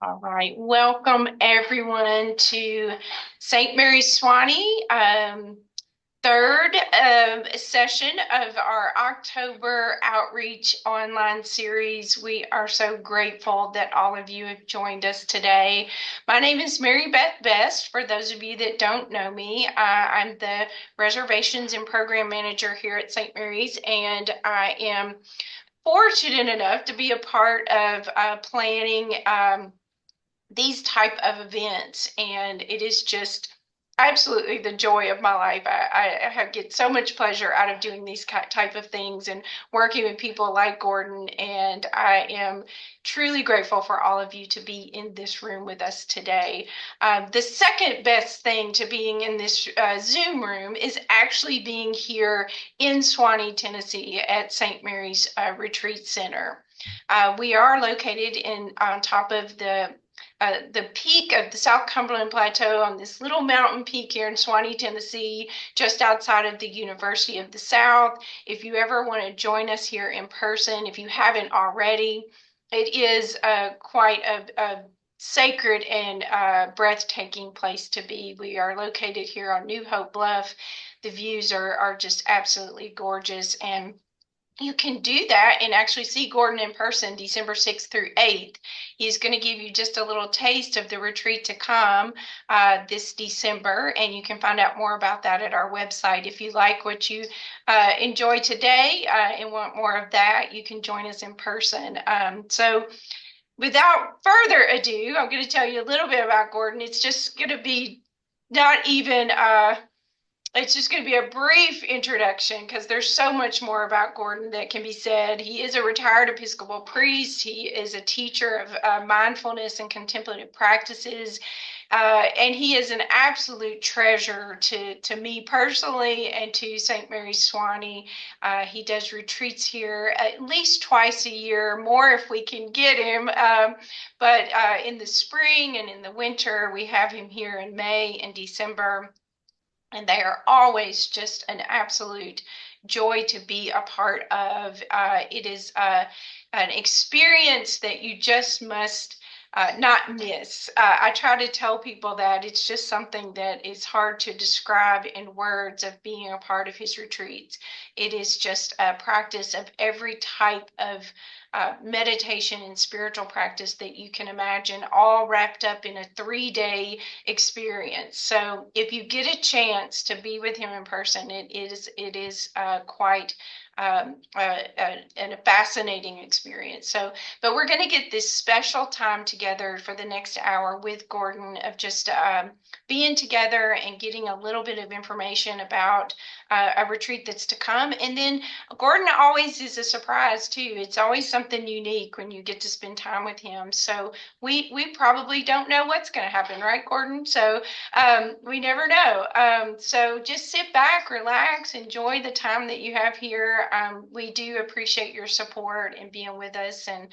All right, welcome everyone to St. Mary's Swanee, third session of our October outreach online series. We are so grateful that all of you have joined us today. My name is Mary Beth Best. For those of you that don't know me, I'm the reservations and program manager here at St. Mary's, and I am fortunate enough to be a part of planning these type of events, and it is just absolutely the joy of my life. I get so much pleasure out of doing these type of things and working with people like Gordon, and I am truly grateful for all of you to be in this room with us today. The second best thing to being in this Zoom room is actually being here in Swanee, Tennessee at St. Mary's Retreat Center. We are located on top of the peak of the South Cumberland Plateau on this little mountain peak here in Swanee, Tennessee, just outside of the University of the South. If you ever want to join us here in person, if you haven't already, it is quite a sacred and breathtaking place to be. We are located here on New Hope Bluff. The views are just absolutely gorgeous, and you can do that and actually see Gordon in person December 6th through 8th. He's going to give you just a little taste of the retreat to come this December, and you can find out more about that at our website. If you like what you enjoy today and want more of that, you can join us in person. So without further ado, I'm going to tell you a little bit about Gordon. It's just going to be not even it's just going to be a brief introduction because there's so much more about Gordon that can be said. He is a retired Episcopal priest. He is a teacher of mindfulness and contemplative practices. And he is an absolute treasure to me personally and to St. Mary's Swanee. He does retreats here at least twice a year, more if we can get him. But in the spring and in the winter, we have him here in May and December. And they are always just an absolute joy to be a part of. It is an experience that you just must not miss. I try to tell people that it's just something that is hard to describe in words of being a part of his retreats. It is just a practice of every type of meditation and spiritual practice that you can imagine, all wrapped up in a 3-day experience. So if you get a chance to be with him in person, it is quite a fascinating experience. So, but we're going to get this special time together for the next hour with Gordon of just being together and getting a little bit of information about a retreat that's to come. And then Gordon always is a surprise too. It's always something unique when you get to spend time with him. So we probably don't know what's going to happen, right, Gordon? So we never know. So just sit back, relax, enjoy the time that you have here. We do appreciate your support and being with us. And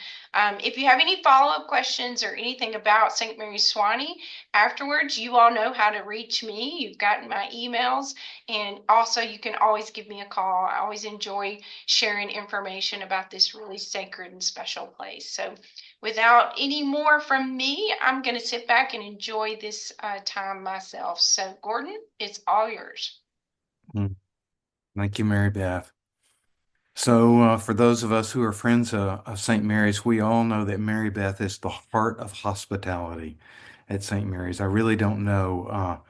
if you have any follow-up questions or anything about St. Mary's Swanee afterwards, you all know how to reach me. You've gotten my emails, and also you can always give me a call. I always enjoy sharing information about this really sacred and special place. So without any more from me, I'm going to sit back and enjoy this time myself. So Gordon, it's all yours. Thank you, Mary Beth. So, for those of us who are friends of St. Mary's, we all know that Mary Beth is the heart of hospitality at St. Mary's. I really don't know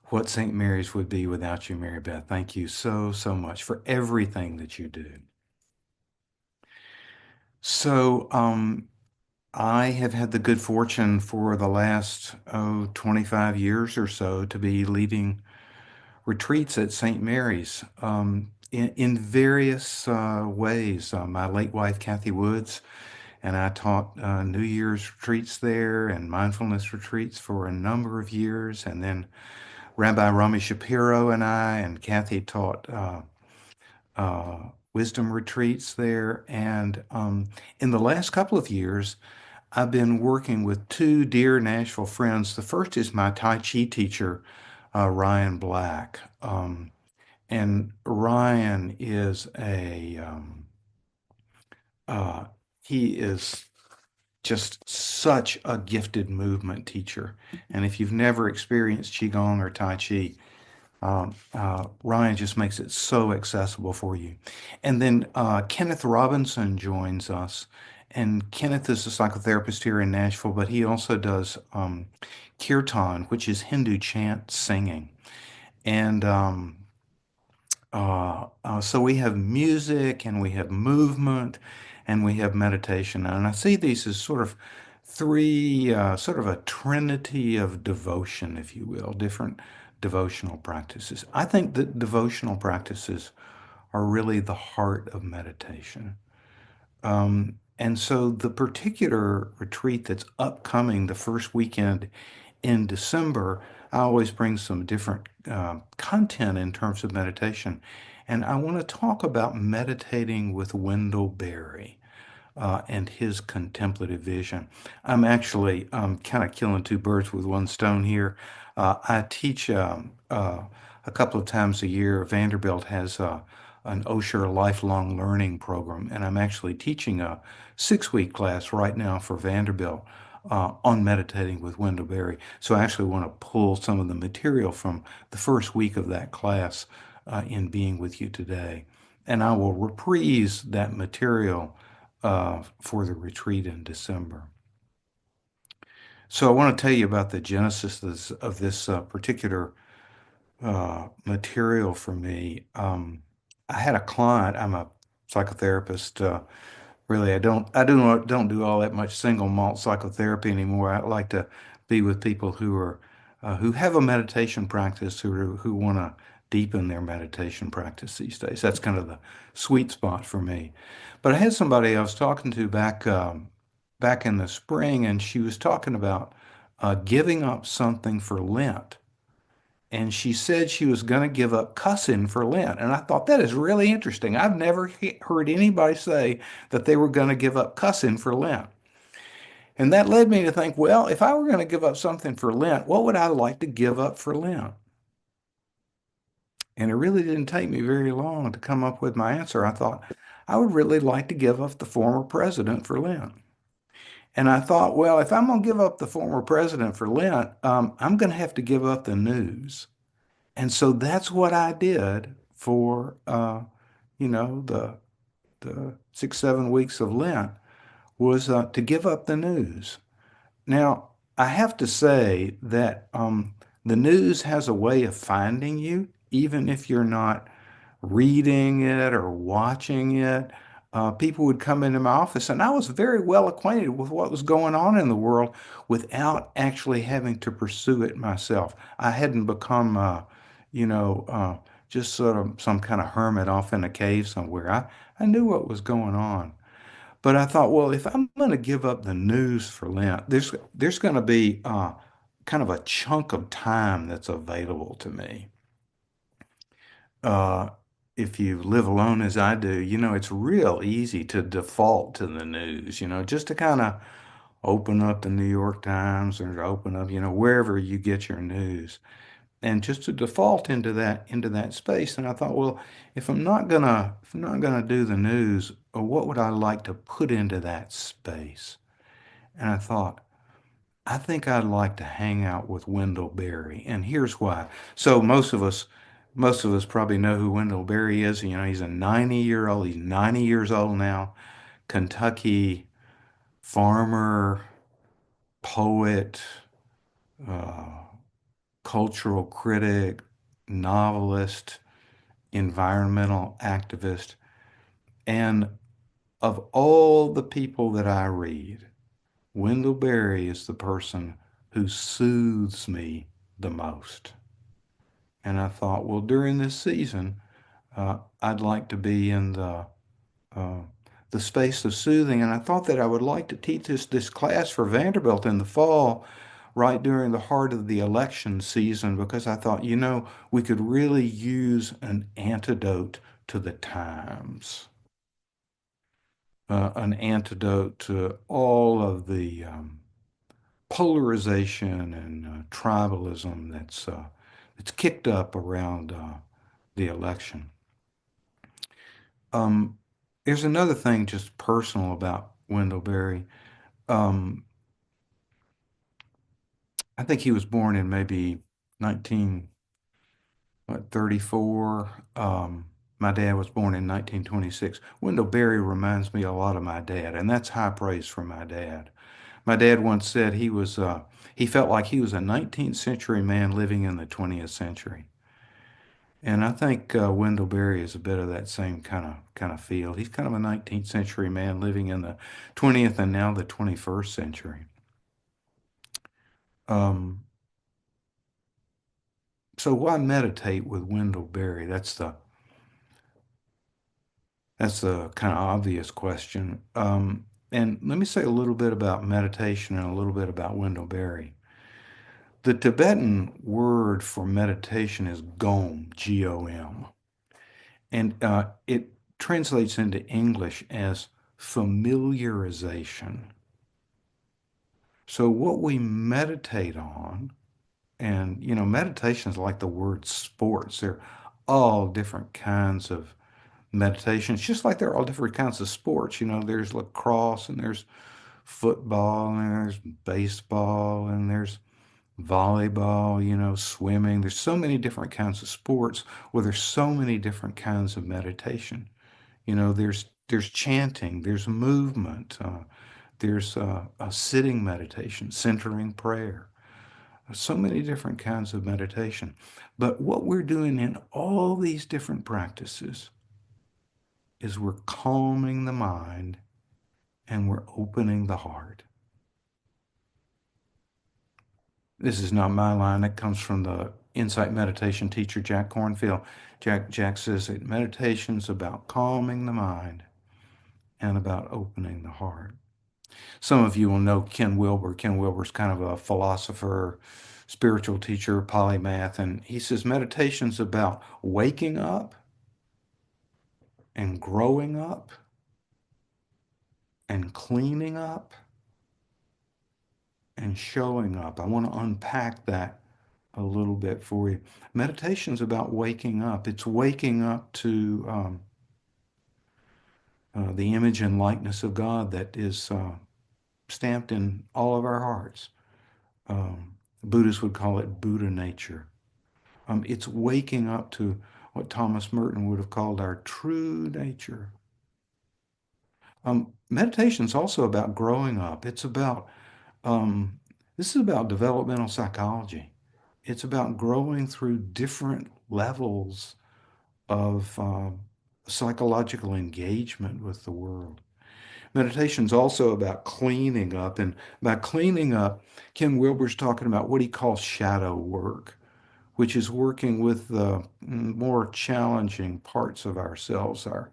what St. Mary's would be without you, Mary Beth. Thank you so, so much for everything that you do. So, I have had the good fortune for the last 25 years or so to be leading retreats at St. Mary's in various ways. My late wife, Kathy Woods, and I taught New Year's retreats there and mindfulness retreats for a number of years. And then Rabbi Rami Shapiro and I and Kathy taught wisdom retreats there. And in the last couple of years, I've been working with two dear Nashville friends. The first is my Tai Chi teacher, Ryan Black. And Ryan is he is just such a gifted movement teacher. And if you've never experienced Qigong or Tai Chi, Ryan just makes it so accessible for you. And then Kenneth Robinson joins us. And Kenneth is a psychotherapist here in Nashville, but he also does kirtan, which is Hindu chant singing. And so we have music and we have movement and we have meditation. And I see these as sort of three, sort of a trinity of devotion, if you will, different devotional practices. I think that devotional practices are really the heart of meditation. And so the particular retreat that's upcoming the first weekend in December, I always bring some different content in terms of meditation. And I want to talk about meditating with Wendell Berry and his contemplative vision. I'm actually kind of killing two birds with one stone here. I teach a couple of times a year. Vanderbilt has an Osher lifelong learning program, and I'm actually teaching a 6-week class right now for Vanderbilt on meditating with Wendell Berry. So I actually want to pull some of the material from the first week of that class in being with you today. And I will reprise that material for the retreat in December. So I want to tell you about the genesis of this particular material for me. I had a client. I'm a psychotherapist. Really, I don't do all that much single malt psychotherapy anymore. I like to be with people who have a meditation practice, who want to deepen their meditation practice these days. That's kind of the sweet spot for me. But I had somebody I was talking to back in the spring, and she was talking about giving up something for Lent. And she said she was going to give up cussing for Lent. And I thought that is really interesting. I've never heard anybody say that they were going to give up cussing for Lent. And that led me to think, well, if I were going to give up something for Lent, what would I like to give up for Lent? And it really didn't take me very long to come up with my answer. I thought, I would really like to give up the former president for Lent. And I thought, well, if I'm going to give up the former president for Lent, I'm going to have to give up the news. And so that's what I did for, the 6, 7 weeks of Lent was to give up the news. Now, I have to say that the news has a way of finding you, even if you're not reading it or watching it. People would come into my office, and I was very well acquainted with what was going on in the world without actually having to pursue it myself. I hadn't become, you know, uh, just sort of some kind of hermit off in a cave somewhere. I knew what was going on. But I thought, well, if I'm going to give up the news for Lent, there's going to be kind of a chunk of time that's available to me. Uh, if you live alone as I do, it's real easy to default to the news, just to kind of open up the New York Times or open up, wherever you get your news, and just to default into that space. And I thought, well, if I'm not gonna do the news, what would I like to put into that space? And I thought, I think I'd like to hang out with Wendell Berry, and here's why. So most of us probably know who Wendell Berry is. He's a 90-year-old. He's 90 years old now. Kentucky farmer, poet, uh, cultural critic, novelist, environmental activist. And of all the people that I read, Wendell Berry is the person who soothes me the most. And I thought, well, during this season, I'd like to be in uh, the space of soothing. And I thought that I would like to teach this class for Vanderbilt in the fall, right during the heart of the election season, because I thought, we could really use an antidote to the times, an antidote to all of the polarization and tribalism that's kicked up around the election. Um, there's another thing just personal about Wendell Berry. Um, I think he was born in maybe 1934. My dad was born in 1926. Wendell Berry reminds me a lot of my dad, and that's high praise for my dad. My dad once said he felt like he was a 19th century man living in the 20th century. And I think Wendell Berry is a bit of that same kind of feel. He's kind of a 19th century man living in the 20th and now the 21st century. Um, so why meditate with Wendell Berry? That's the kind of obvious question. And let me say a little bit about meditation and a little bit about Wendell Berry. The Tibetan word for meditation is gom, Gom, and it translates into English as familiarization. So what we meditate on, and meditation is like the word sports. There are all different kinds of meditations, just like there are all different kinds of sports. There's lacrosse and there's football and there's baseball and there's volleyball, swimming. There's so many different kinds of sports where there's so many different kinds of meditation. There's chanting, there's movement, there's a sitting meditation, centering prayer. So many different kinds of meditation. But what we're doing in all these different practices is we're calming the mind and we're opening the heart. This is not my line. It comes from the Insight Meditation teacher, Jack Kornfield. Jack says that meditation's about calming the mind and about opening the heart. Some of you will know Ken Wilber. Ken Wilber's kind of a philosopher, spiritual teacher, polymath, and he says meditation's about waking up and growing up and cleaning up and showing up. I want to unpack that a little bit for you. Meditation's about waking up. It's waking up to the image and likeness of God that is stamped in all of our hearts. Buddhists would call it Buddha nature. It's waking up to what Thomas Merton would have called our true nature. Meditation is also about growing up. Um, this is about developmental psychology. It's about growing through different levels of psychological engagement with the world. Meditation is also about cleaning up. And by cleaning up, Ken Wilber's talking about what he calls shadow work, which is working with the more challenging parts of ourselves, our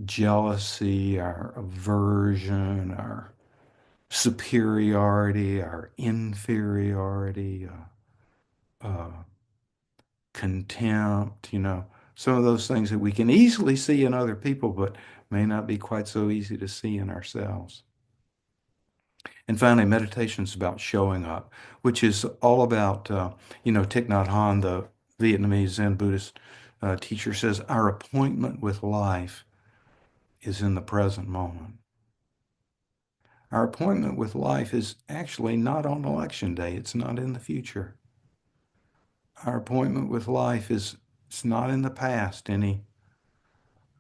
jealousy, our aversion, our superiority, our inferiority, contempt, some of those things that we can easily see in other people, but may not be quite so easy to see in ourselves. And finally, meditation is about showing up, which is all about, Thich Nhat Hanh, the Vietnamese Zen Buddhist teacher, says our appointment with life is in the present moment. Our appointment with life is actually not on election day. It's not in the future. Our appointment with life is it's not in the past, any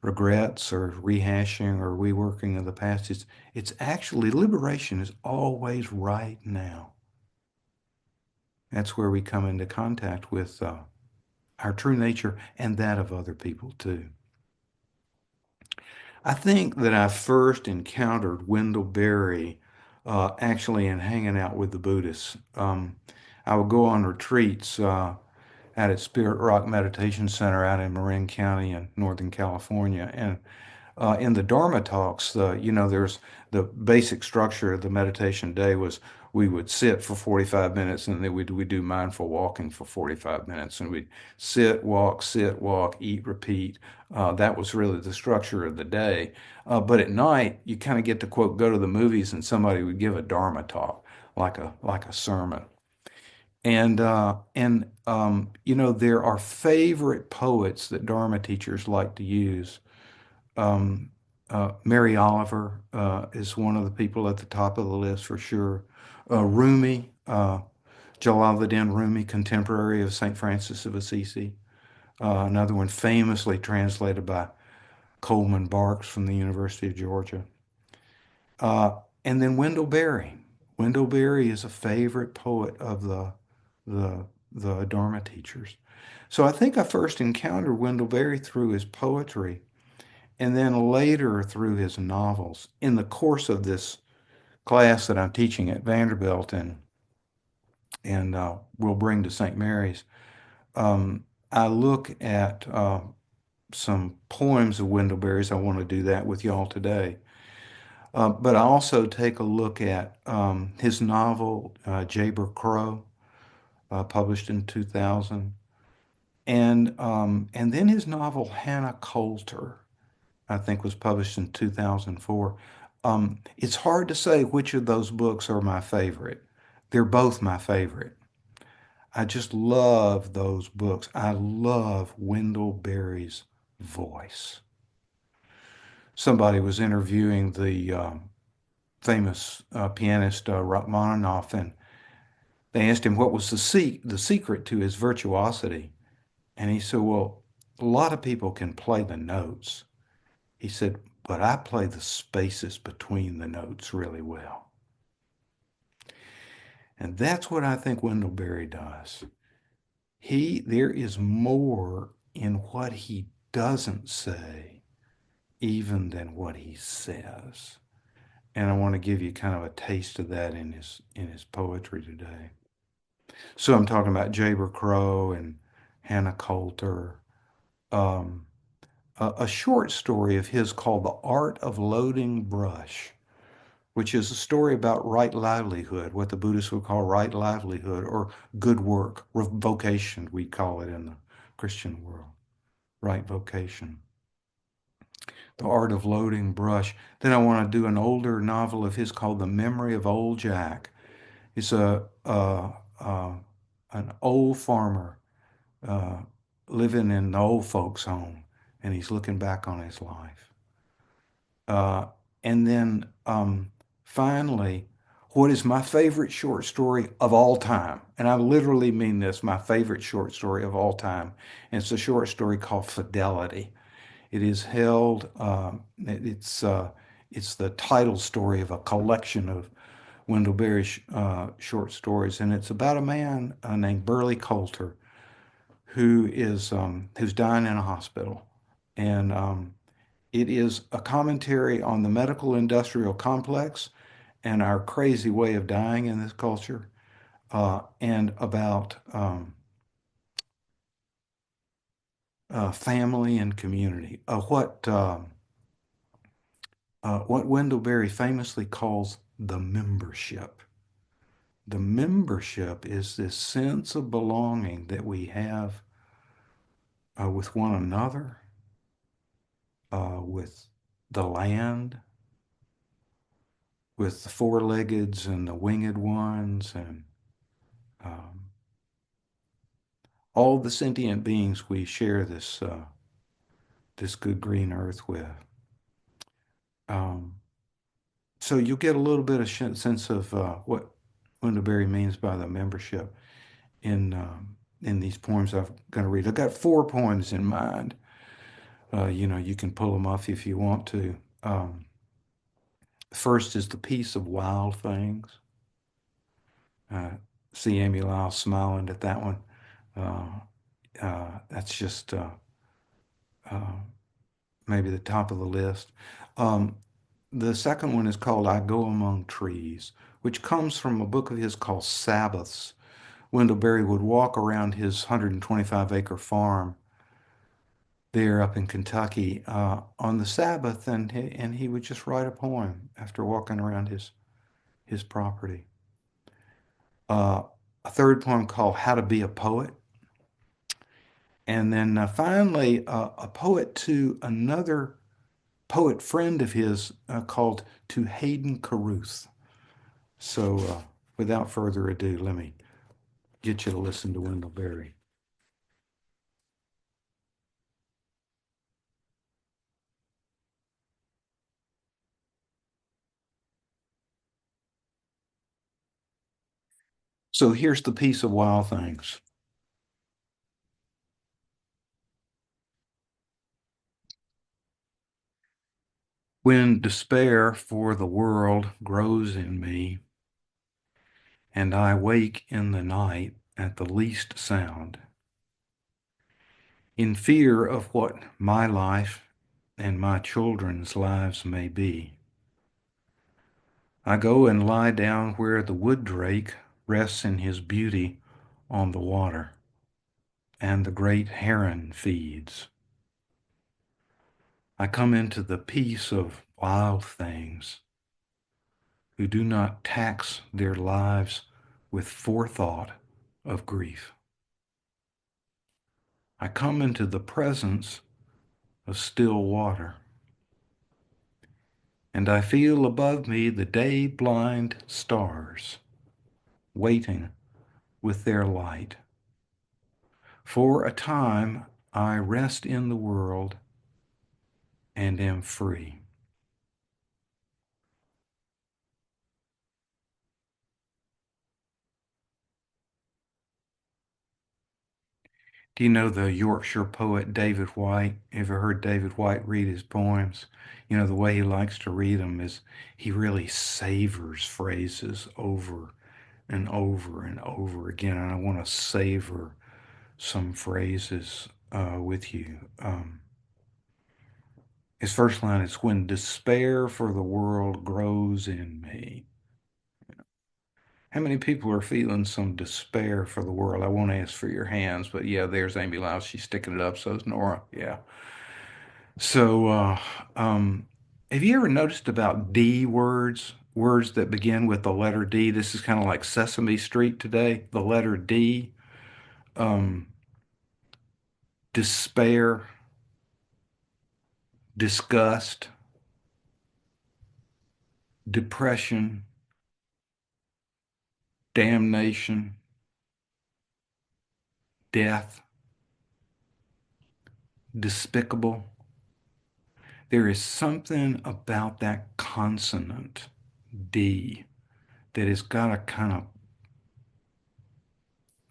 regrets or rehashing or reworking of the past. It's actually liberation is always right now. That's where we come into contact with our true nature and that of other people too. I think that I first encountered Wendell Berry actually in hanging out with the Buddhists. I would go on retreats out at Spirit Rock Meditation Center out in Marin County in Northern California. And in the Dharma talks, there's the basic structure of the meditation day was we would sit for 45 minutes and then we'd do mindful walking for 45 minutes and we'd sit, walk, eat, repeat. That was really the structure of the day. But at night, you kind of get to quote, go to the movies and somebody would give a Dharma talk, like a sermon. There are favorite poets that Dharma teachers like to use. Um, Mary Oliver is one of the people at the top of the list for sure. Rumi, Jalaluddin Rumi, contemporary of St. Francis of Assisi. Another one famously translated by Coleman Barks from the University of Georgia. And then Wendell Berry. Wendell Berry is a favorite poet of the the Dharma teachers. So I think I first encountered Wendell Berry through his poetry and then later through his novels. In the course of this class that I'm teaching at Vanderbilt and will bring to St. Mary's, I look at some poems of Wendell Berry's. I want to do that with y'all today. But I also take a look at his novel, Jayber Crow, published in 2000, and then his novel, Hannah Coulter, I think was published in 2004. It's hard to say which of those books are my favorite. They're both my favorite. I just love those books. I love Wendell Berry's voice. Somebody was interviewing the famous pianist Rachmaninoff, and they asked him what was the secret to his virtuosity. And he said, well, a lot of people can play the notes. He said, but I play the spaces between the notes really well. And that's what I think Wendell Berry does. There is more in what he doesn't say even than what he says. And I want to give you kind of a taste of that in his poetry today. So I'm talking about Jayber Crow and Hannah Coulter. Um, a short story of his called The Art of Loading Brush, which is a story about right livelihood, what the Buddhists would call right livelihood or good work, or vocation, we call it in the Christian world, right vocation. The Art of Loading Brush. Then I want to do an older novel of his called The Memory of Old Jack. It's an old farmer uh, living in the old folks' home, and he's looking back on his life. Uh, and then finally, what is my favorite short story of all time? And I literally mean this, my favorite short story of all time. And it's a short story called Fidelity. It is held, it's the title story of a collection of Wendell Berry's short stories. And it's about a man named Burley Coulter who's dying in a hospital. And it is a commentary on the medical industrial complex and our crazy way of dying in this culture, and about family and community. What Wendell Berry famously calls the membership. The membership is this sense of belonging that we have with one another, with the land, with the four-leggeds and the winged ones, and um, all the sentient beings we share this good green earth with. Um, so you get a little bit of sense of what Wendell Berry means by the membership in these poems I'm going to read. I've got four poems in mind. You can pull them off if you want to. First is The Peace of Wild Things. Uh, see Amy Lyle smiling at that one. That's just uh, maybe the top of the list. Um, the second one is called I Go Among Trees, which comes from a book of his called Sabbaths. Wendell Berry would walk around his 125-acre farm there up in Kentucky on the Sabbath, and he would just write a poem after walking around his property. Uh, a third poem called How to Be a Poet. And then finally, a poet to another poet friend of his called To Hayden Carruth. So without further ado, let me get you to listen to Wendell Berry. So here's the piece of wild things. When despair for the world grows in me, and I wake in the night at the least sound, in fear of what my life and my children's lives may be, I go and lie down where the wood drake rests in his beauty on the water, and the great heron feeds. I come into the peace of wild things who do not tax their lives with forethought of grief. I come into the presence of still water, and I feel above me the day-blind stars waiting with their light. For a time I rest in the world and am free. Do you know the Yorkshire poet David White? Ever heard David White read his poems? You know, the way he likes to read them is he really savors phrases over and over and over again. And I want to savor some phrases with you. His first line is, "When despair for the world grows in me." How many people are feeling some despair for the world? I won't ask for your hands, but yeah, there's Amy Lyles. She's sticking it up. So's Nora. Yeah. So, have you ever noticed about D words, words that begin with the letter D? This is kind of like Sesame Street today. The letter D, um, despair, disgust, depression, damnation, death, despicable. There is something about that consonant D that has got a kind of,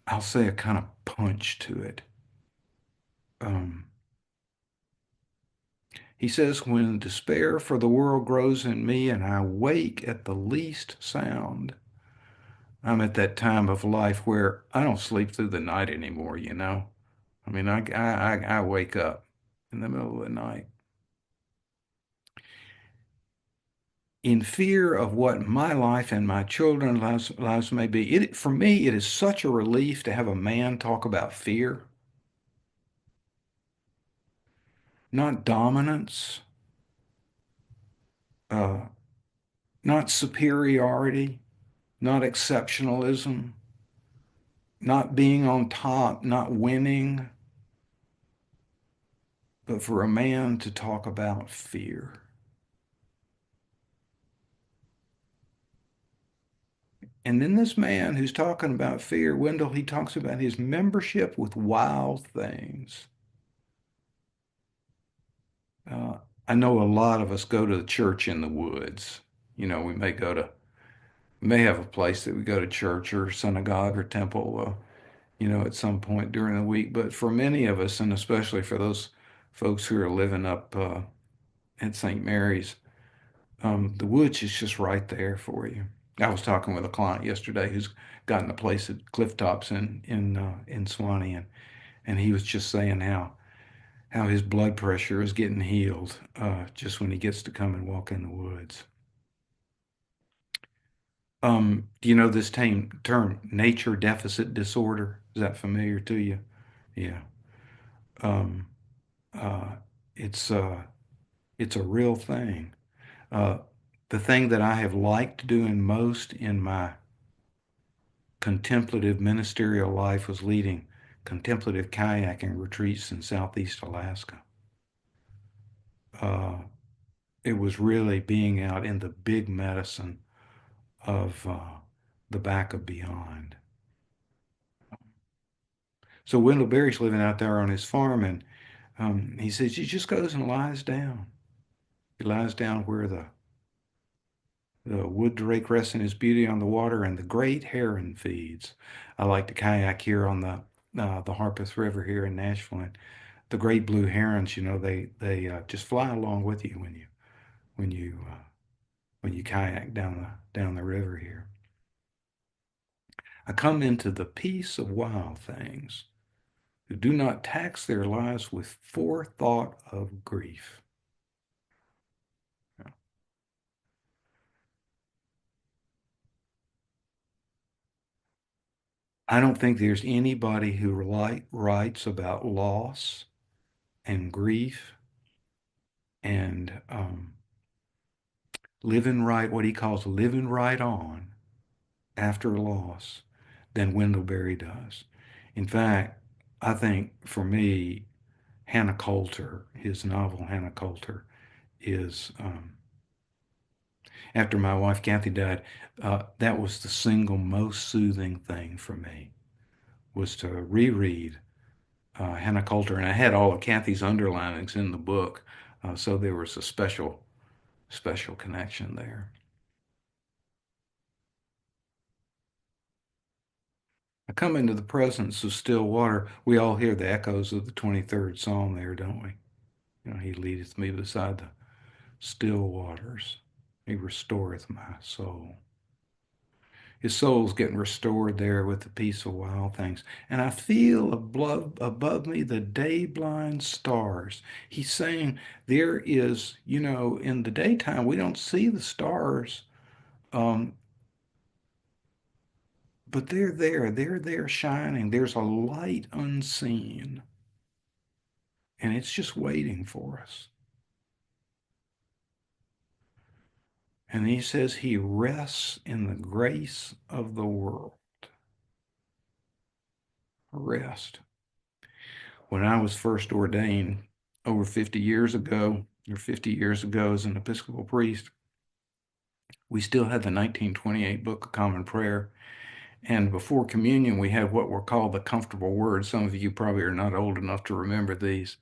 I'll say, a kind of punch to it. Um, he says, "When despair for the world grows in me and I wake at the least sound," I'm at that time of life where I don't sleep through the night anymore, you know? I mean, I wake up in the middle of the night in fear of what my life and my children's lives may be. For me, it is such a relief to have a man talk about fear, not dominance, uh, not superiority, not exceptionalism, not being on top, not winning, but for a man to talk about fear. And then this man who's talking about fear, Wendell, he talks about his membership with wild things. Uh, I know a lot of us go to the church in the woods. You know, we may have a place that we go to church or synagogue or temple, at some point during the week. But for many of us, and especially for those folks who are living up at St. Mary's, the woods is just right there for you. I was talking with a client yesterday who's gotten a place at Cliff Tops in Swanee, and he was just saying how his blood pressure is getting healed just when he gets to come and walk in the woods. Do you know this term, nature deficit disorder? Is that familiar to you? Yeah. Um, uh, it's uh, it's a real thing. Uh, the thing that I have liked doing most in my contemplative ministerial life was leading contemplative kayaking retreats in Southeast Alaska. Uh, it was really being out in the big medicine of the back of beyond. So Wendell Berry's living out there on his farm, and he says he just goes and lies down. He lies down where The wood drake rests in his beauty on the water, and the great heron feeds. I like to kayak here on the Harpeth River here in Nashville. And the great blue herons, they just fly along with you when you when you kayak down the river here. I come into the peace of wild things who do not tax their lives with forethought of grief. I don't think there's anybody who writes about loss and grief and living right, what he calls living right on after loss, than Wendell Berry does. In fact, I think for me, Hannah Coulter, his novel Hannah Coulter, is after my wife Kathy died, that was the single most soothing thing for me was to reread Hannah Coulter, and I had all of Kathy's underlinings in the book, so there was a special connection there. I come into the presence of still water. We all hear the echoes of the 23rd Psalm there, don't we? He leadeth me beside the still waters. He restoreth my soul. His soul's getting restored there with the peace of wild things. And I feel above me the day blind stars. He's saying there is, in the daytime, we don't see the stars, um, but they're there. They're there shining. There's a light unseen, and it's just waiting for us. And he says he rests in the grace of the world. Rest. When I was first ordained over 50 years ago, or 50 years ago as an Episcopal priest, we still had the 1928 Book of Common Prayer. And before communion, we had what were called the comfortable words. Some of you probably are not old enough to remember these,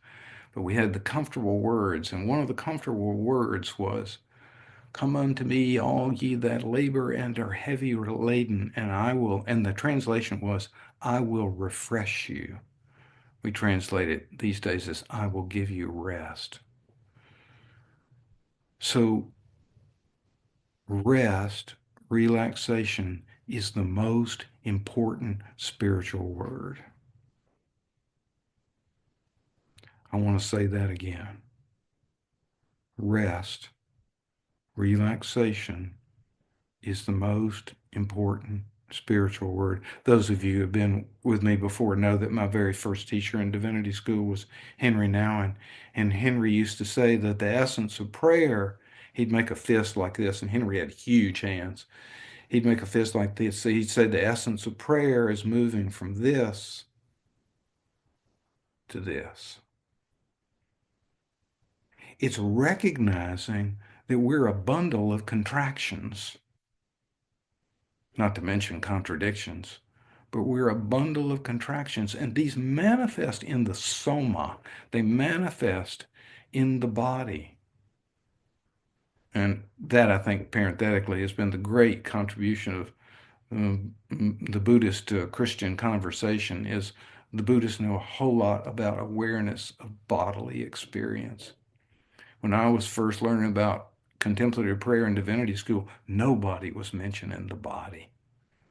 but we had the comfortable words. And one of the comfortable words was, "Come unto me, all ye that labor and are heavy laden, and I will," and the translation was, "I will refresh you." We translate it these days as, "I will give you rest." So rest, relaxation is the most important spiritual word. I want to say that again. Rest, relaxation is the most important spiritual word. Those of you who have been with me before know that my very first teacher in divinity school was Henry Nouwen. And Henry used to say that the essence of prayer, he'd make a fist like this, and Henry had huge hands. He'd make a fist like this. So he'd say the essence of prayer is moving from this to this. It's recognizing that we're a bundle of contractions, not to mention contradictions, but we're a bundle of contractions. And these manifest in the soma, they manifest in the body. And that, I think, parenthetically, has been the great contribution of the Buddhist Christian conversation is the Buddhists know a whole lot about awareness of bodily experience. When I was first learning about contemplative prayer in divinity school, nobody was mentioning the body.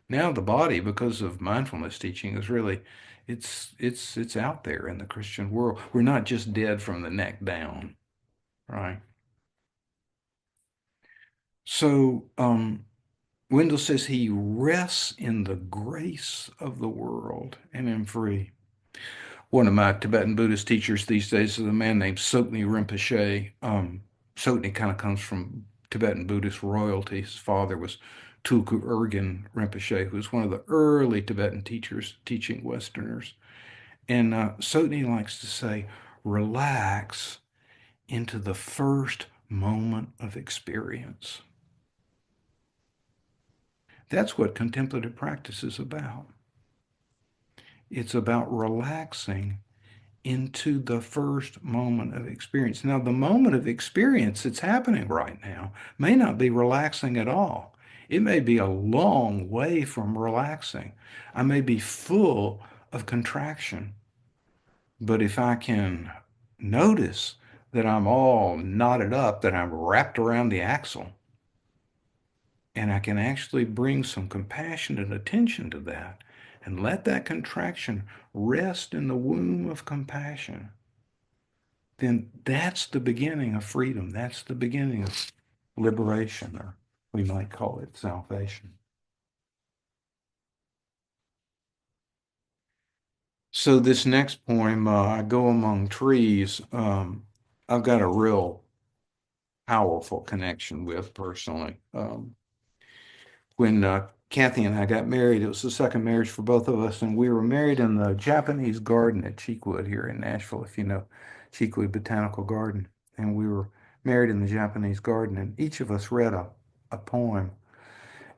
Now the body, because of mindfulness teaching, is really it's out there in the Christian world. We're not just dead from the neck down, right? So Wendell says he rests in the grace of the world and am free. One of my Tibetan Buddhist teachers these days is a man named Tsoknyi Rinpoche. Tsoknyi kind of comes from Tibetan Buddhist royalty. His father was Tulku Urgyen Rinpoche, who was one of the early Tibetan teachers teaching Westerners. And Tsoknyi likes to say, relax into the first moment of experience. That's what contemplative practice is about. It's about relaxing into the first moment of experience. Now, the moment of experience that's happening right now may not be relaxing at all. It may be a long way from relaxing. I may be full of contraction. But if I can notice that I'm all knotted up, that I'm wrapped around the axle, and I can actually bring some compassion and attention to that and let that contraction rest in the womb of compassion, then that's the beginning of freedom. That's the beginning of liberation, or we might call it salvation. So this next poem, I Go Among Trees, I've got a real powerful connection with personally. When Kathy and I got married, it was the second marriage for both of us, and we were married in the Japanese garden at Cheekwood here in Nashville, if you know Cheekwood Botanical Garden. And we were married in the Japanese garden, and each of us read a poem.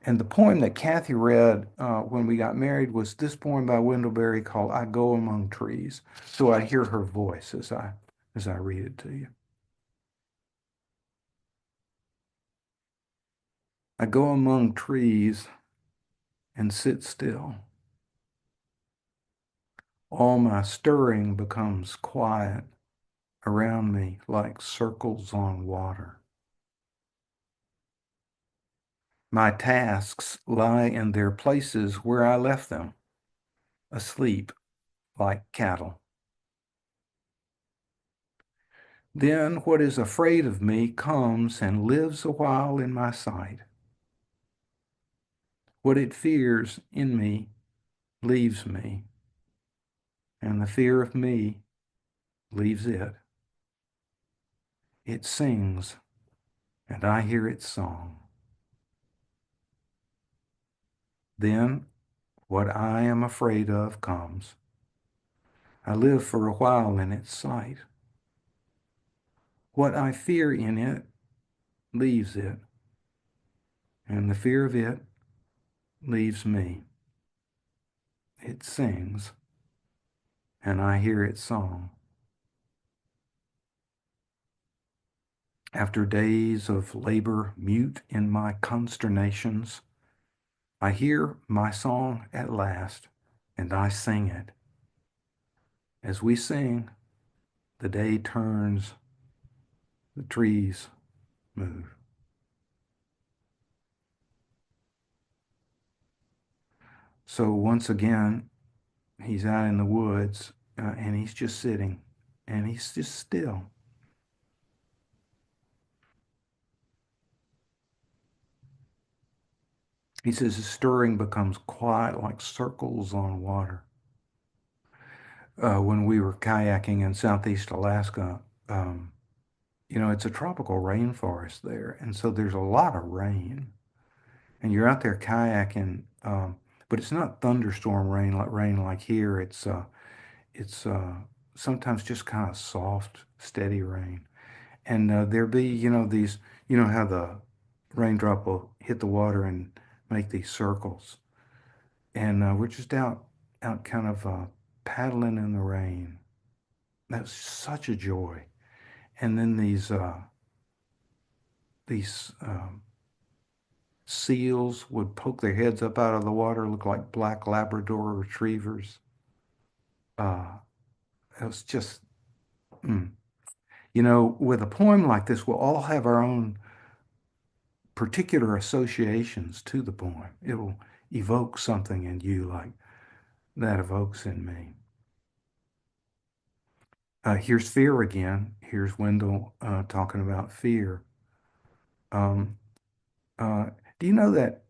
And the poem that Kathy read when we got married was this poem by Wendell Berry called I Go Among Trees. So I hear her voice as I read it to you. I go among trees and sit still. All my stirring becomes quiet around me like circles on water. My tasks lie in their places where I left them, asleep like cattle. Then what is afraid of me comes and lives a while in my sight. What it fears in me leaves me, and the fear of me leaves it. It sings, and I hear its song. Then what I am afraid of comes. I live for a while in its sight. What I fear in it leaves it, and the fear of it leaves me. It sings, and I hear its song. After days of labor mute in my consternations, I hear my song at last, and I sing it. As we sing, the day turns, the trees move. So once again, he's out in the woods, and he's just sitting, and he's just still. He says the stirring becomes quiet like circles on water. When we were kayaking in Southeast Alaska, um, it's a tropical rainforest there. And so there's a lot of rain. And you're out there kayaking, but it's not thunderstorm rain like here. It's sometimes just kind of soft, steady rain. And there be, these, how the raindrop will hit the water and make these circles. And we're just out kind of paddling in the rain. That was such a joy. And then these seals would poke their heads up out of the water, look like black Labrador retrievers. Uh, it was just, mm. With a poem like this, we'll all have our own particular associations to the poem. It will evoke something in you like that evokes in me. Here's fear again. Here's Wendell talking about fear. Um, uh, do you know that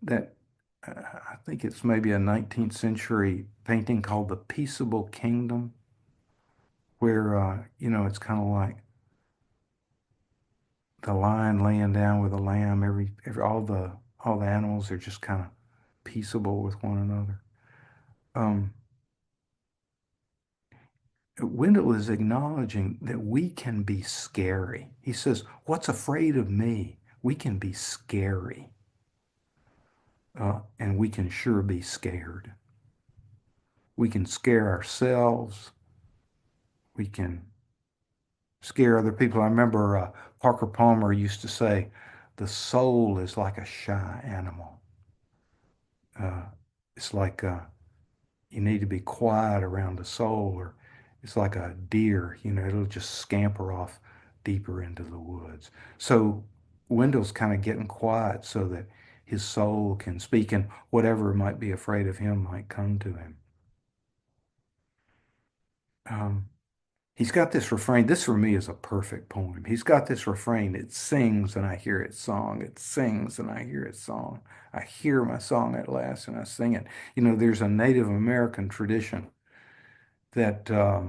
I think it's maybe a 19th century painting called The Peaceable Kingdom, where it's kind of like the lion laying down with the lamb. All the animals are just kind of peaceable with one another. Um, Wendell is acknowledging that we can be scary. He says, "What's afraid of me? We can be scary, and we can sure be scared. We can scare ourselves. We can scare other people. I remember Parker Palmer used to say, the soul is like a shy animal. Uh, it's like you need to be quiet around the soul, or it's like a deer, it'll just scamper off deeper into the woods. So Wendell's kind of getting quiet so that his soul can speak, and whatever might be afraid of him might come to him. Um, he's got this refrain. This for me is a perfect poem. He's got this refrain. It sings and I hear its song. It sings and I hear its song. I hear my song at last and I sing it. There's a Native American tradition that uh,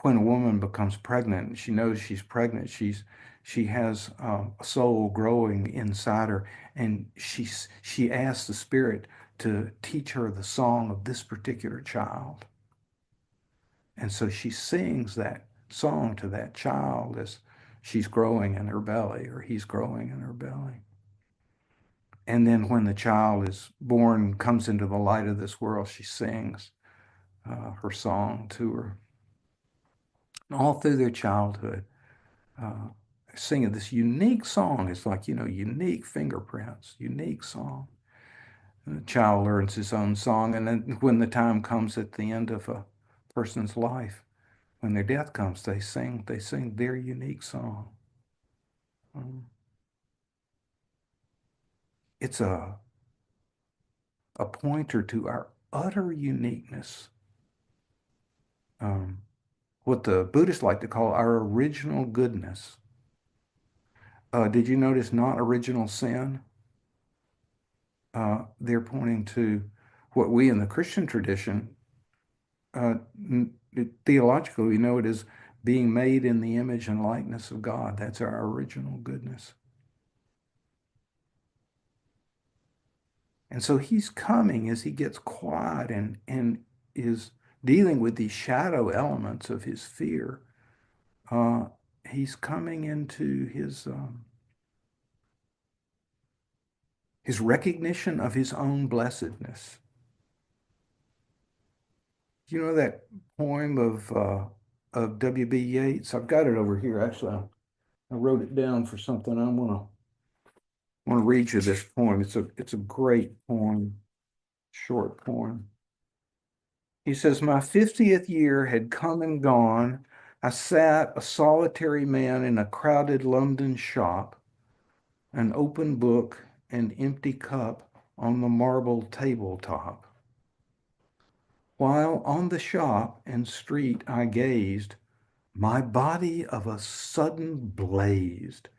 when a woman becomes pregnant, she knows she's pregnant. She has a soul growing inside her, and she asks the spirit to teach her the song of this particular child. And so she sings that song to that child as she's growing in her belly, or he's growing in her belly. And then when the child is born, comes into the light of this world, she sings her song to her. And all through their childhood, uh, singing this unique song. It's like, unique fingerprints, unique song. And the child learns his own song. And then when the time comes at the end of a person's life, when their death comes, they sing their unique song. Um, it's a pointer to our utter uniqueness. Um, what the Buddhists like to call our original goodness. Did you notice not original sin? They're pointing to what we in the Christian tradition, theologically, we know it as being made in the image and likeness of God. That's our original goodness. And so he's coming as he gets quiet and is dealing with these shadow elements of his fear. Uh, he's coming into his recognition of his own blessedness. You know that poem of W.B. Yeats? I've got it over here. Actually, I wrote it down for something. I want to read you this poem. It's a great poem, short poem. He says, my 50th year had come and gone. I sat a solitary man in a crowded London shop, an open book and empty cup on the marble tabletop. While on the shop and street I gazed, my body of a sudden blazed,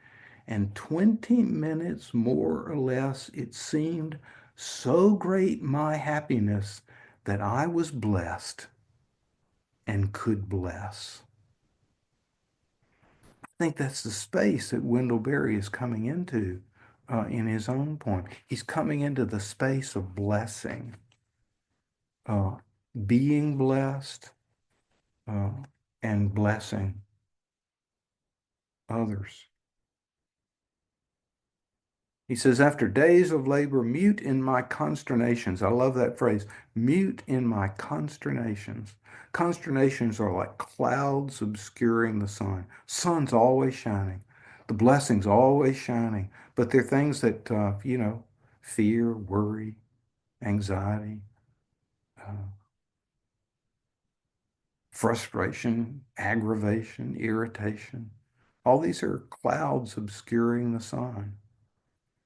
and 20 minutes more or less it seemed so great my happiness that I was blessed and could bless. I think that's the space that Wendell Berry is coming into in his own poem. He's coming into the space of blessing, uh, being blessed, uh, and blessing others. He says, after days of labor, mute in my consternations. I love that phrase, mute in my consternations. Consternations are like clouds obscuring the sun. Sun's always shining. The blessing's always shining. But they're things that, fear, worry, anxiety, uh, frustration, aggravation, irritation. All these are clouds obscuring the sun.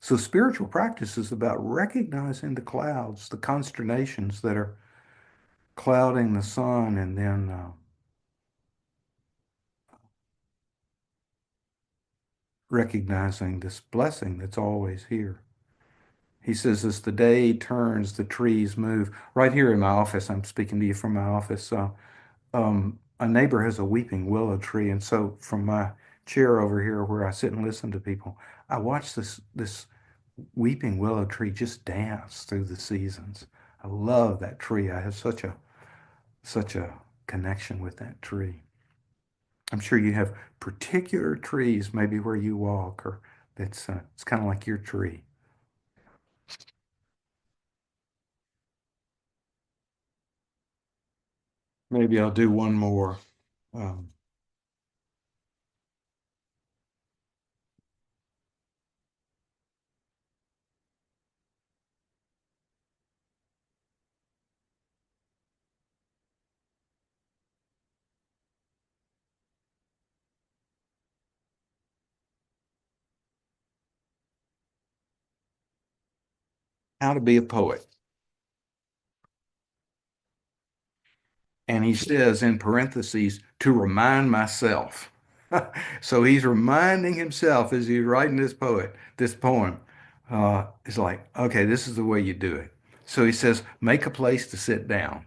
So spiritual practice is about recognizing the clouds, the consternations that are clouding the sun, and then recognizing this blessing that's always here. He says, as the day turns, the trees move. Right here in my office, I'm speaking to you from my office. A neighbor has a weeping willow tree, and so from my chair over here, where I sit and listen to people, I watch this weeping willow tree just dance through the seasons. I love that tree. I have such a connection with that tree. I'm sure you have particular trees, maybe where you walk, or that's it's kind of like your tree. Maybe I'll do one more. Um, how to be a poet. And he says in parentheses, to remind myself. So he's reminding himself as he's writing this poem. It's like, okay, this is the way you do it. So he says, make a place to sit down.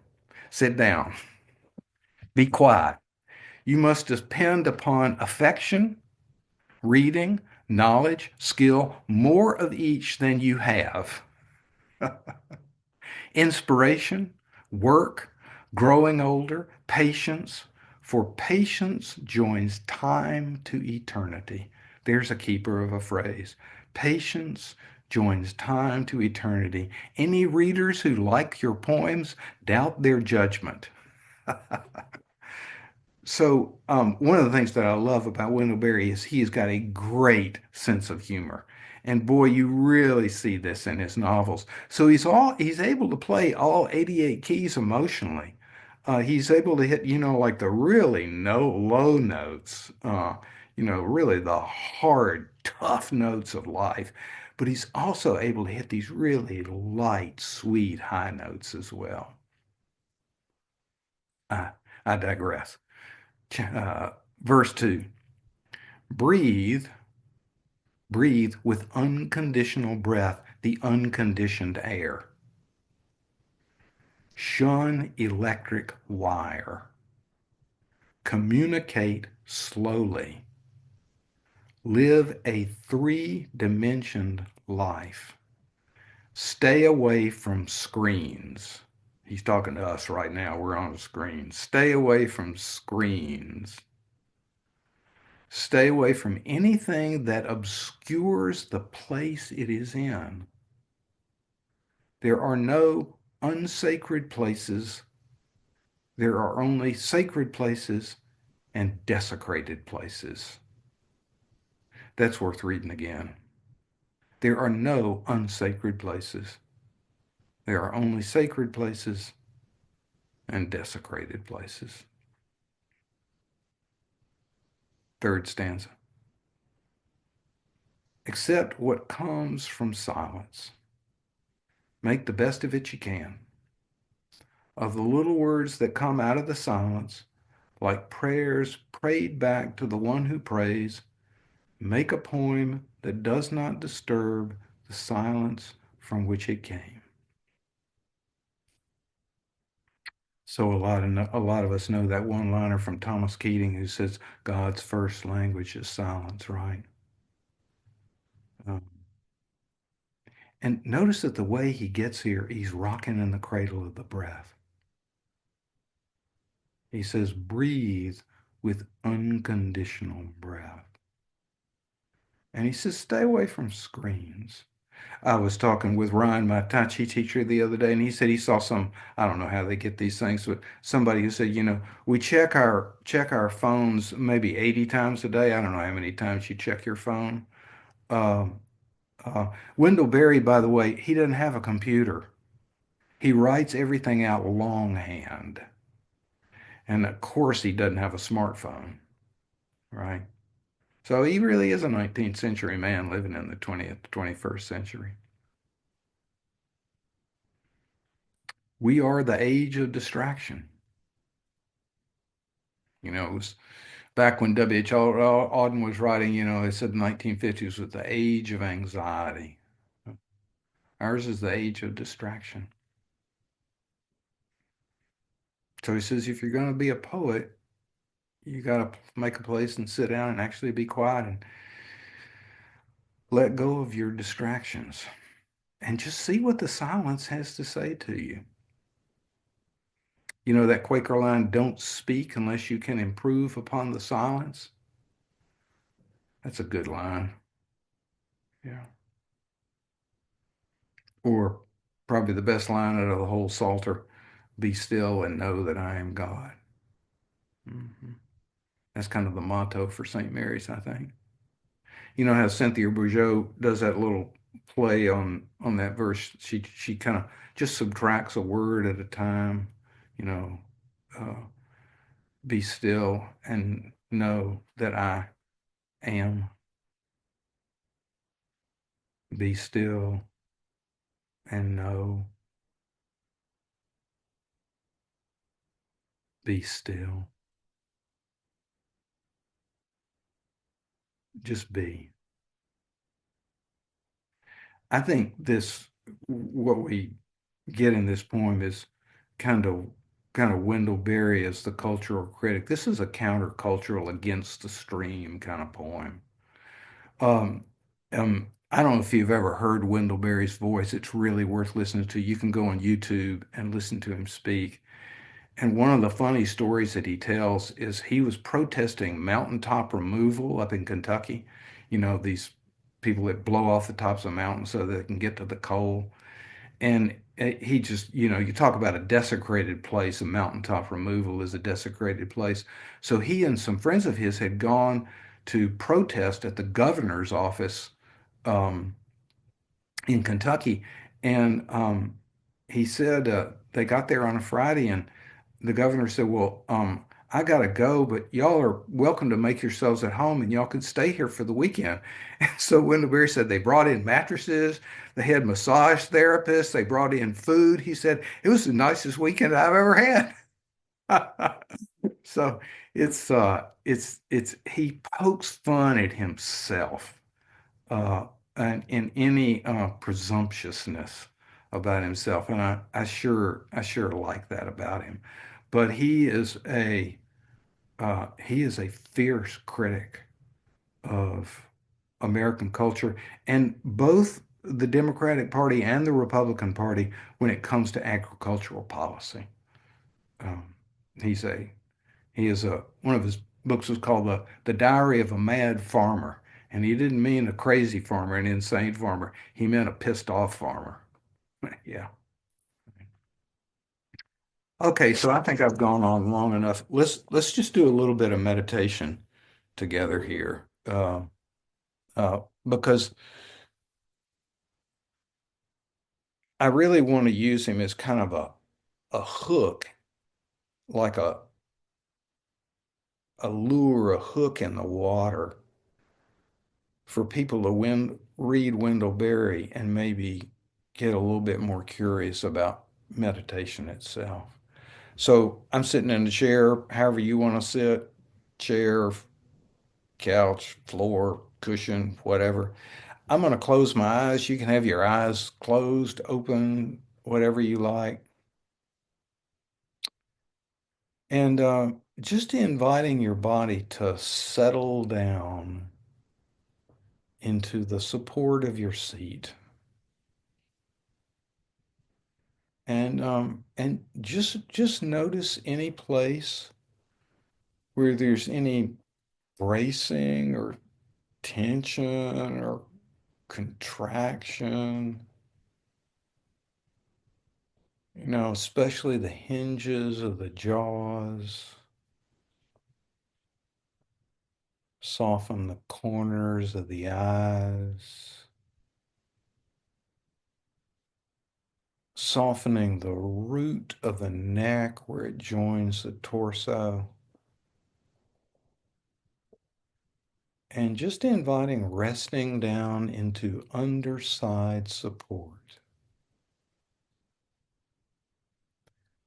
Sit down. Be quiet. You must depend upon affection, reading, knowledge, skill, more of each than you have. Inspiration, work, growing older, patience. For patience joins time to eternity. There's a keeper of a phrase. Patience joins time to eternity. Any readers who like your poems doubt their judgment. So, one of the things that I love about Wendell Berry is he's got a great sense of humor. And boy, you really see this in his novels. So he's able to play all 88 keys emotionally. He's able to hit, like the really no low notes, really the hard, tough notes of life. But he's also able to hit these really light, sweet high notes as well. Uh, I digress. uh, Verse 2, breathe, breathe with unconditional breath, the unconditioned air. Shun electric wire. Communicate slowly. Live a three-dimensioned life. Stay away from screens. He's talking to us right now. We're on a screen. Stay away from screens. Stay away from anything that obscures the place it is in. There are no unsacred places. There are only sacred places and desecrated places. That's worth reading again. There are no unsacred places. There are only sacred places and desecrated places. Third stanza. Accept what comes from silence. Make the best of it you can. Of the little words that come out of the silence, like prayers prayed back to the one who prays, make a poem that does not disturb the silence from which it came. So a lot of us know that one-liner from Thomas Keating who says God's first language is silence, right? Um, and notice that the way he gets here, he's rocking in the cradle of the breath. He says, breathe with unconditional breath. And he says, stay away from screens. I was talking with Ryan, my Tai Chi teacher, the other day, and he said he saw some, I don't know how they get these things, but somebody who said, we check our phones maybe 80 times a day. I don't know how many times you check your phone. Um, Wendell Berry, by the way, he doesn't have a computer. He writes everything out longhand. And of course, he doesn't have a smartphone, right? So he really is a 19th century man living in the 20th, 21st century. We are the age of distraction. It was back when W.H. Auden was writing, they said the 1950s was the age of anxiety. Ours is the age of distraction. So he says, if you're going to be a poet, you got to make a place and sit down and actually be quiet and let go of your distractions and just see what the silence has to say to you. That Quaker line, don't speak unless you can improve upon the silence. That's a good line. Yeah. Or probably the best line out of the whole Psalter. Be still and know that I am God. Mhm. That's kind of the motto for St. Mary's, I think. You know how Cynthia Bourgeois does that little play on that verse. She kind of just subtracts a word at a time. You know, uh, be still and know that I am. Be still and know. Be still. Just be. I think this what we get in this poem is kind of kind of Wendell Berry as the cultural critic. This is a countercultural against the stream kind of poem. Um, I don't know if you've ever heard Wendell Berry's voice. It's really worth listening to. You can go on YouTube and listen to him speak. And one of the funny stories that he tells is he was protesting mountaintop removal up in Kentucky. You know, these people that blow off the tops of mountains so they can get to the coal. And he just, you talk about a desecrated place, a mountaintop removal is a desecrated place. So he and some friends of his had gone to protest at the governor's office um, in Kentucky. And he said they got there on a Friday, and the governor said, "Well, I got to go, but y'all are welcome to make yourselves at home and y'all can stay here for the weekend." And so Wendell Berry said they brought in mattresses, they had massage therapists, they brought in food. He said it was the nicest weekend I've ever had. So it's he pokes fun at himself and in any presumptuousness about himself, and I sure like that about him. But he is a fierce critic of American culture and both the Democratic Party and the Republican Party when it comes to agricultural policy. Um, he's a he is a one of his books was called the Diary of a Mad Farmer, and he didn't mean a crazy farmer, an insane farmer. He meant a pissed off farmer. Yeah. Okay, so I think I've gone on long enough. Let's just do a little bit of meditation together here, because I really want to use him as kind of a hook, like a lure, a hook in the water for people to read Wendell Berry and maybe get a little bit more curious about meditation itself. So I'm sitting in the chair, however you want to sit, chair, couch, floor, cushion, whatever. I'm going to close my eyes. You can have your eyes closed, open, whatever you like. And just inviting your body to settle down into the support of your seat. And just notice any place where there's any bracing or tension or contraction, especially the hinges of the jaws. Soften the corners of the eyes, softening the root of the neck where it joins the torso, and just inviting resting down into underside support.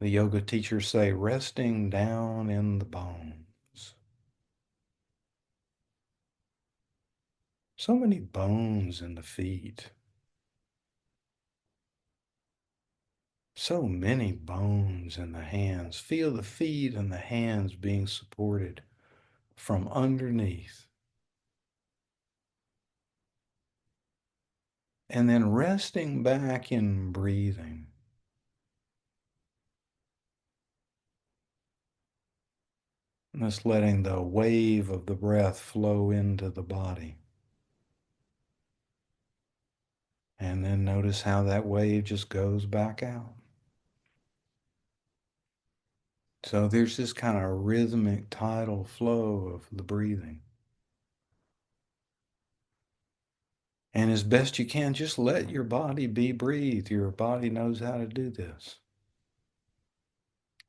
The yoga teachers say resting down in the bones. So many bones in the feet. So many bones in the hands. Feel the feet and the hands being supported from underneath. And then resting back in breathing. Just letting the wave of the breath flow into the body. And then notice how that wave just goes back out. So there's this kind of rhythmic tidal flow of the breathing. And as best you can, just let your body be breathed. Your body knows how to do this,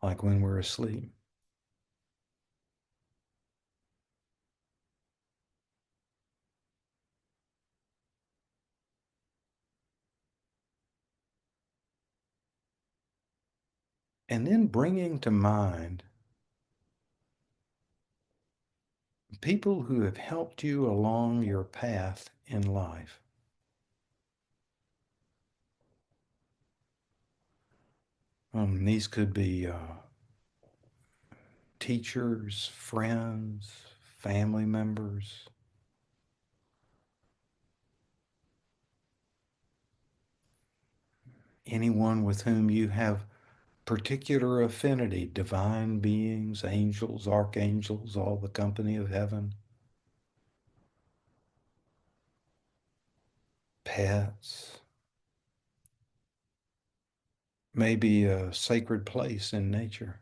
like when we're asleep. And then bringing to mind people who have helped you along your path in life. These could be teachers, friends, family members, anyone with whom you have particular affinity, divine beings, angels, archangels, all the company of heaven, pets, maybe a sacred place in nature.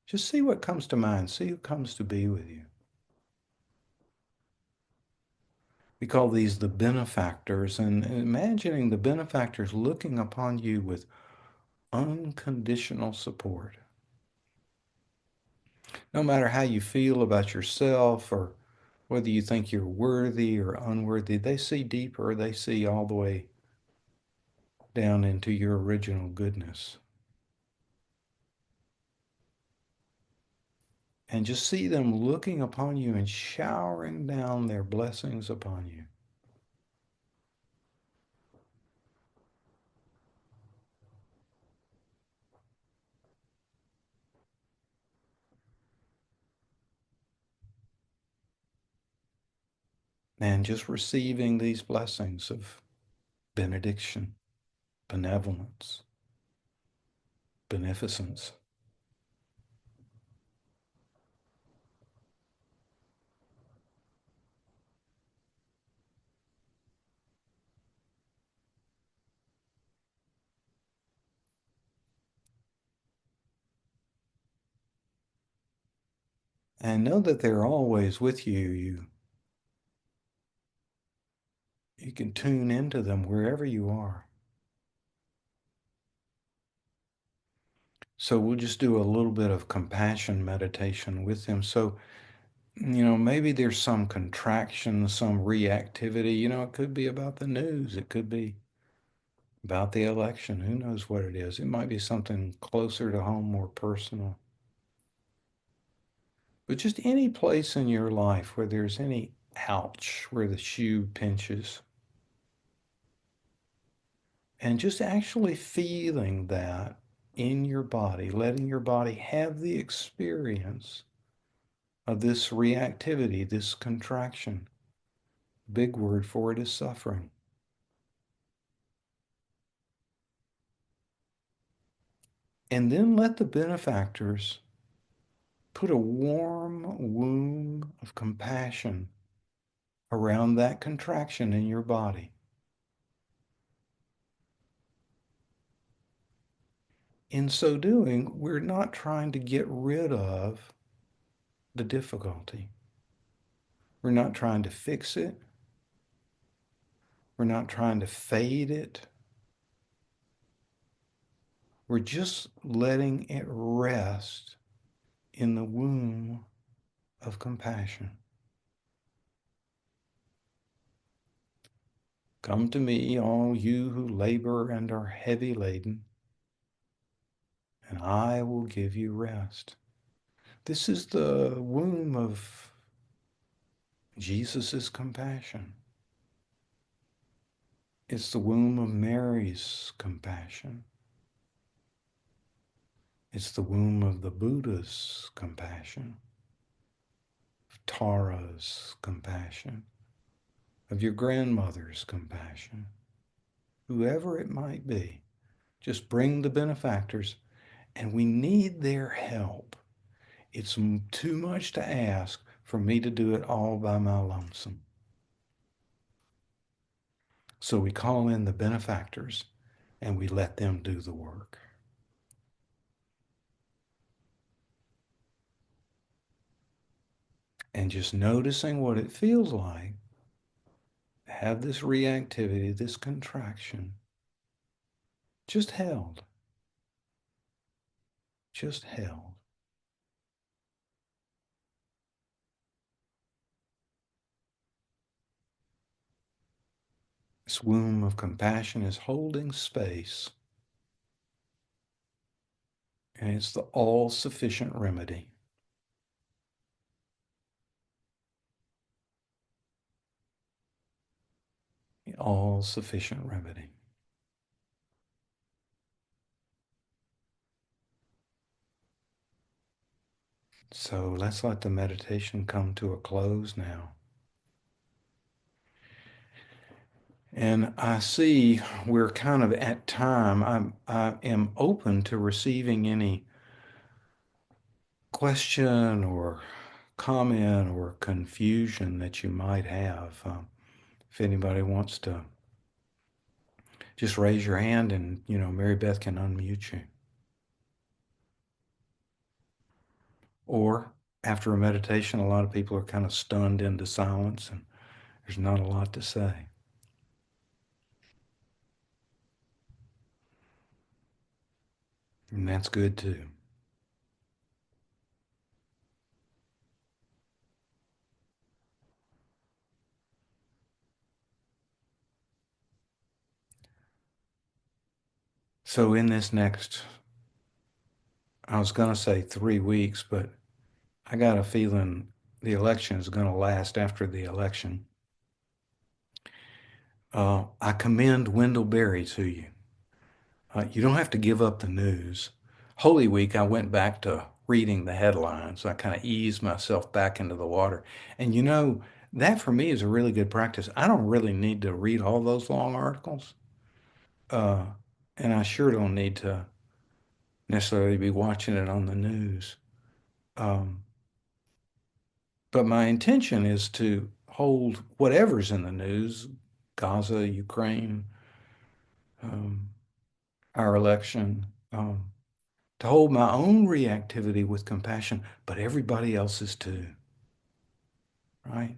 Just see what comes to mind. See who comes to be with you. We call these the benefactors, and imagining the benefactors looking upon you with unconditional support. No matter how you feel about yourself or whether you think you're worthy or unworthy, they see deeper. They see all the way down into your original goodness. And just see them looking upon you and showering down their blessings upon you. And just receiving these blessings of benediction, benevolence, beneficence. And know that they're always with you. You can tune into them wherever you are. So we'll just do a little bit of compassion meditation with them. So, maybe there's some contraction, some reactivity. It could be about the news. It could be about the election. Who knows what it is? It might be something closer to home, more personal. But just any place in your life where there's any ouch, where the shoe pinches, and just actually feeling that in your body, letting your body have the experience of this reactivity, this contraction. Big word for it is suffering. And then let the benefactors put a warm womb of compassion around that contraction in your body. In so doing, we're not trying to get rid of the difficulty. We're not trying to fix it. We're not trying to fade it. We're just letting it rest in the womb of compassion. Come to me, all you who labor and are heavy laden, and I will give you rest. This is the womb of Jesus' compassion. It's the womb of Mary's compassion. It's the womb of the Buddha's compassion, of Tara's compassion, of your grandmother's compassion, whoever it might be. Just bring the benefactors, and we need their help. It's too much to ask for me to do it all by my lonesome. So we call in the benefactors and we let them do the work. and just noticing what it feels like, have this reactivity, this contraction, just held, just held. This womb of compassion is holding space, and it's the all-sufficient remedy. The all-sufficient remedy. So let's let the meditation come to a close now. And I see we're kind of at time. I am open to receiving any question or comment or confusion that you might have. If anybody wants to just raise your hand and, Mary Beth can unmute you. Or after a meditation, a lot of people are kind of stunned into silence and there's not a lot to say. And that's good too. So in this next, I was going to say 3 weeks, but I got a feeling the election is going to last after the election. I commend Wendell Berry to you. You don't have to give up the news. Holy Week, I went back to reading the headlines. I kind of eased myself back into the water. And that for me is a really good practice. I don't really need to read all those long articles. Uh, and I sure don't need to necessarily be watching it on the news. Um, but my intention is to hold whatever's in the news, Gaza, Ukraine, um, our election, to hold my own reactivity with compassion, but everybody else's too, right?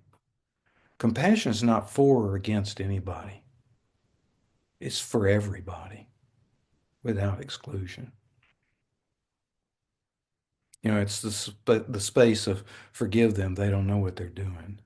Compassion is not for or against anybody. It's for everybody without exclusion. It's the space of forgive them, they don't know what they're doing.